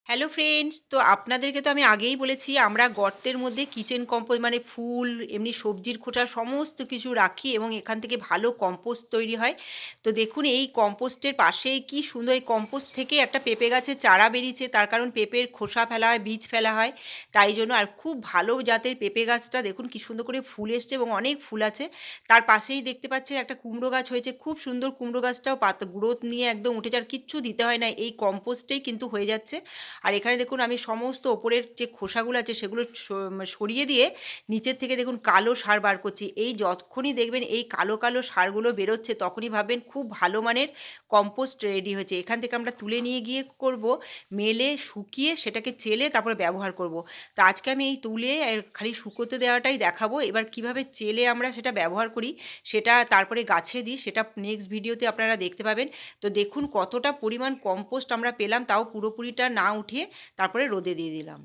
Hello friends, তো আপনাদেরকে তো আমি আগেই বলেছি আমরা গর্তের মধ্যে কিচেন কম্পোস্ট মানে ফুল, এমনি সবজির খোসা সমস্ত কিছু রাখি এবং এখান থেকে ভালো কম্পোস্ট তৈরি হয়। তো দেখুন এই কম্পোস্টের পাশেই কি সুন্দর, এই কম্পোস্ট থেকে একটা পেঁপে গাছের চারা বেরিয়েছে। তার কারণ পেঁপের খোসা ফেলা হয়, বীজ ফেলা হয়, তাই জন্য। আর খুব ভালো জাতের পেঁপে গাছটা দেখুন কি সুন্দর করে ফুল এসছে এবং অনেক ফুল আছে। তার পাশেই দেখতে পাচ্ছেন একটা কুমড়ো গাছ হয়েছে, খুব সুন্দর। কুমড়ো গাছটাও পাতা গ্রোথ নিয়ে একদম উঠেছে, আর কিচ্ছু দিতে হয় না, এই কম্পোস্টেই কিন্তু হয়ে যাচ্ছে। আর এখানে দেখুন আমি সমস্ত ওপরের যে খোসাগুলো আছে সেগুলো সরিয়ে দিয়ে নিচের থেকে দেখুন কালো সার বার করছি। এই যতক্ষণই দেখবেন এই কালো কালো সারগুলো বেরোচ্ছে তখনই ভাববেন খুব ভালো মানের কম্পোস্ট রেডি হয়েছে। এখান থেকে আমরা তুলে নিয়ে গিয়ে করব মেলে, শুকিয়ে সেটাকে চেলে তারপরে ব্যবহার করব। তো আজকে আমি এই তুলে আর খালি শুকোতে দেওয়াটাই দেখাবো। এবার কিভাবে চেলে আমরা সেটা ব্যবহার করি, সেটা তারপরে গাছে দিই, সেটা নেক্সট ভিডিওতে আপনারা দেখতে পাবেন। তো দেখুন কতটা পরিমাণ কম্পোস্ট আমরা পেলাম, তাও পুরোপুরিটা না উঠিয়ে তারপরে রোদে দিয়ে দিলাম।